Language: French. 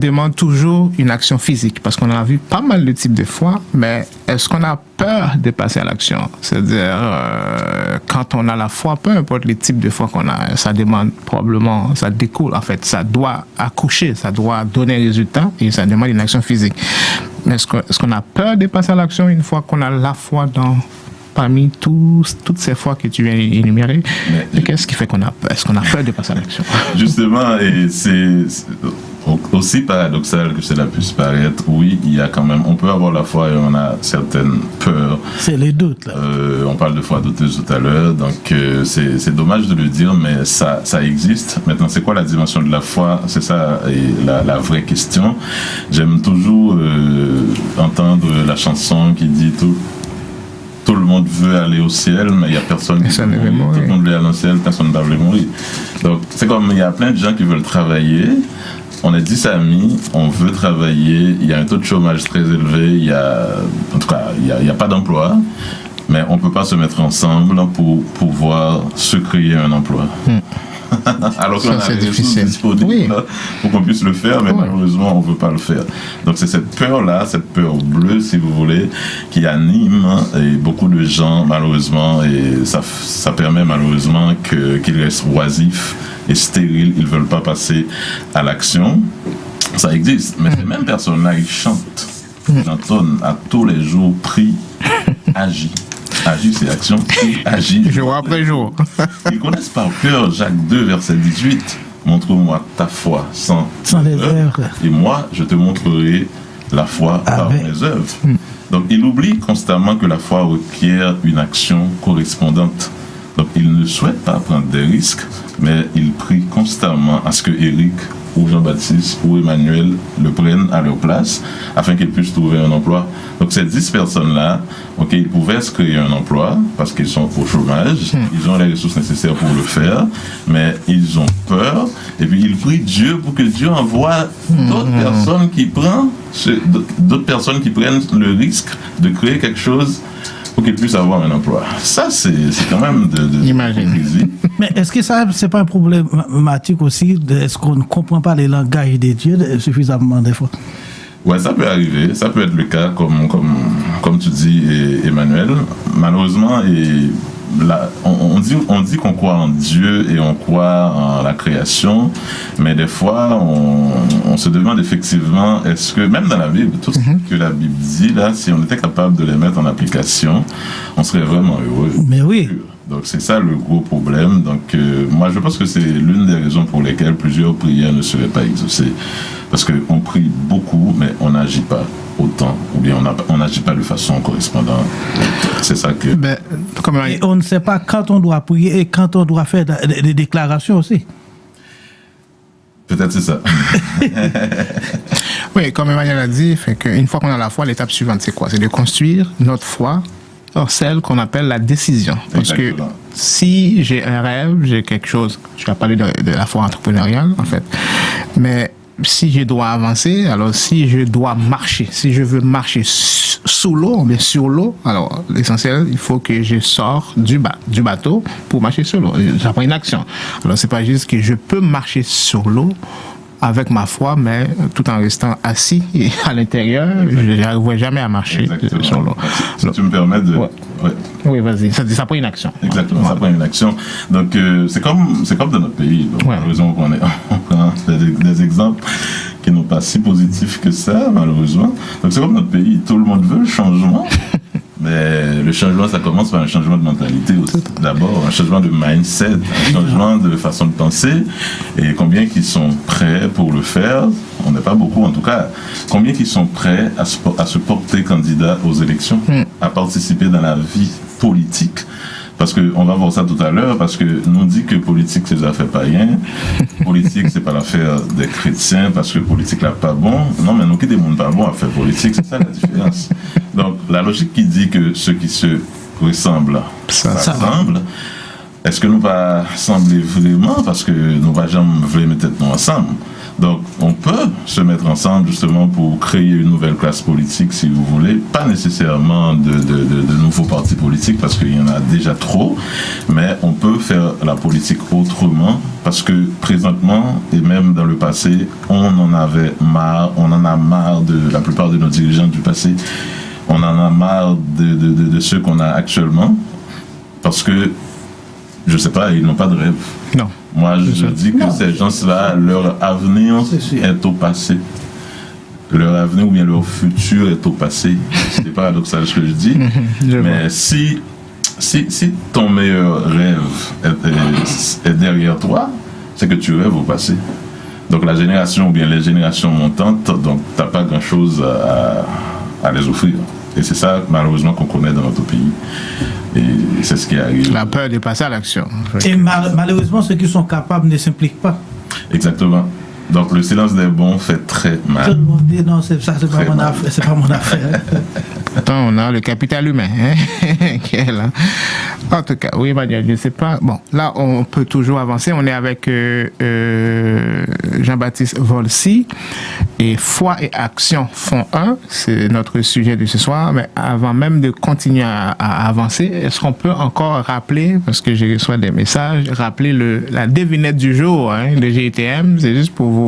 demande toujours une action physique, parce qu'on a vu pas mal de types de foi, mais est-ce qu'on a peur de passer à l'action? C'est-à-dire, quand on a la foi, peu importe les types de foi qu'on a, ça demande probablement, ça découle, en fait, ça doit accoucher, ça doit donner résultat, et ça demande une action physique. Mais est-ce qu'on a peur de passer à l'action une fois qu'on a la foi parmi toutes ces fois que tu viens d'énumérer? Qu'est-ce qui fait qu'on a peur? Est-ce qu'on a peur de passer à l'action? Justement, et c'est aussi paradoxal que cela puisse paraître, oui, il y a quand même, on peut avoir la foi et on a certaines peurs. C'est les doutes, là. On parle de foi douteuse tout à l'heure, donc c'est dommage de le dire, mais ça existe. Maintenant, c'est quoi la dimension de la foi? C'est ça la vraie question. J'aime toujours entendre la chanson qui dit tout le monde veut aller au ciel, mais il n'y a personne qui veut mourir. Tout le monde veut aller au ciel, personne ne veut mourir. Donc, c'est comme, il y a plein de gens qui veulent travailler. On est 10 amis, on veut travailler, il y a un taux de chômage très élevé, en tout cas, il n'y a pas d'emploi, mais on ne peut pas se mettre ensemble pour pouvoir se créer un emploi. Alors qu'on a les ressources disponibles pour qu'on puisse le faire, mais malheureusement, on ne veut pas le faire. Donc, c'est cette peur-là, cette peur bleue, si vous voulez, qui anime et beaucoup de gens, malheureusement, et ça permet malheureusement qu'ils restent oisifs et stériles, ils ne veulent pas passer à l'action. Ça existe, mais ces mêmes personnes-là, ils chantent, ils entonnent à tous les jours, prient, agissent. Agir, c'est action, agir. Jour après jour. Ils connaissent par cœur Jacques 2, verset 18. Montre-moi ta foi sans les œuvres. Et moi, je te montrerai la foi par mes œuvres. Donc, il oublie constamment que la foi requiert une action correspondante. Donc, il ne souhaite pas prendre des risques, mais il prie constamment à ce que Éric ou Jean-Baptiste ou Emmanuel le prennent à leur place afin qu'ils puissent trouver un emploi. Donc ces 10 personnes-là, ils pouvaient se créer un emploi parce qu'ils sont au chômage, ils ont les ressources nécessaires pour le faire, mais ils ont peur et puis ils prient Dieu pour que Dieu envoie d'autres personnes qui prennent le risque de créer quelque chose pour qu'ils puissent avoir un emploi. Ça, c'est quand même de Mais est-ce que ça, c'est pas un problématique aussi? Est-ce qu'on ne comprend pas les langages des dieux suffisamment des fois? Ouais, ça peut arriver. Ça peut être le cas, comme tu dis, Emmanuel. Malheureusement, on dit qu'on croit en Dieu et on croit en la création, mais des fois, on se demande effectivement, est-ce que, même dans la Bible, tout ce que la Bible dit, là, si on était capable de les mettre en application, on serait vraiment heureux. Mais oui. Donc, c'est ça le gros problème. Donc, moi, je pense que c'est l'une des raisons pour lesquelles plusieurs prières ne seraient pas exaucées. Parce qu'on prie beaucoup, mais on n'agit pas autant, ou bien on n'agit pas de façon correspondante. C'est ça que... Et on ne sait pas quand on doit prier et quand on doit faire des déclarations aussi. Peut-être c'est ça. Oui, comme Emmanuel a dit, une fois qu'on a la foi, l'étape suivante, c'est quoi? C'est de construire notre foi sur celle qu'on appelle la décision. Parce que si j'ai un rêve, j'ai quelque chose, je vais parler de la foi entrepreneuriale, en fait, mais si je dois avancer, alors si je dois marcher, si je veux marcher sous l'eau, mais sur l'eau, alors l'essentiel, il faut que je sors du bateau pour marcher sur l'eau. Ça prend une action. Alors c'est pas juste que je peux marcher sur l'eau avec ma foi, mais tout en restant assis et à l'intérieur, je n'arriverai jamais à marcher sur l'eau. Si tu me permets de... Oui, vas-y, ça prend une action. Exactement, ça prend une action. Donc, c'est comme dans notre pays. Donc, malheureusement, on prend des exemples qui n'ont pas si positifs que ça, malheureusement. Donc, c'est comme notre pays. Tout le monde veut le changement. Mais le changement, ça commence par un changement de mentalité aussi. D'abord, un changement de mindset, un changement de façon de penser. Et combien qui sont prêts pour le faire? On n'est pas beaucoup en tout cas. Combien qui sont prêts à se porter candidat aux élections, à participer dans la vie politique? Parce qu'on va voir ça tout à l'heure, parce que nous dit que politique, c'est des affaires païennes. Politique, c'est pas l'affaire des chrétiens, parce que politique, là, pas bon. Non, mais nous qui des mondes pas bon à faire politique, c'est ça la différence. Donc, la logique qui dit que ceux qui se ressemblent, s'assemblent, est-ce que nous va sembler vraiment, parce que nous va jamais mettre nous ensemble? Donc, on peut se mettre ensemble justement pour créer une nouvelle classe politique, si vous voulez. Pas nécessairement de nouveaux partis politiques, parce qu'il y en a déjà trop, mais on peut faire la politique autrement, parce que présentement, et même dans le passé, on en a marre de la plupart de nos dirigeants du passé. On en a marre de ceux qu'on a actuellement, parce que, je sais pas, ils n'ont pas de rêve. Non. Moi, je dis que ces gens-là, leur avenir est au passé. Leur avenir ou bien leur futur est au passé. C'est paradoxal ce que je dis. Mais si ton meilleur rêve est derrière toi, c'est que tu rêves au passé. Donc la génération ou bien les générations montantes, donc tu n'as pas grand-chose à les offrir. Et c'est ça, malheureusement, qu'on connaît dans notre pays. Et c'est ce qui arrive. La peur de passer à l'action. Et malheureusement, ceux qui sont capables ne s'impliquent pas. Exactement. Donc le silence des bons fait très mal. Tout le monde dit non, c'est pas mon affaire. C'est pas mon affaire. Attends, on a le capital humain, hein, qui est là. En tout cas, oui, Emmanuel, je ne sais pas. Bon, là, on peut toujours avancer. On est avec Jean-Baptiste Volsi et Foi et Action font un. C'est notre sujet de ce soir. Mais avant même de continuer à avancer, est-ce qu'on peut encore rappeler, parce que j'ai reçu des messages, rappeler la devinette du jour, hein, de GTM. C'est juste pour vous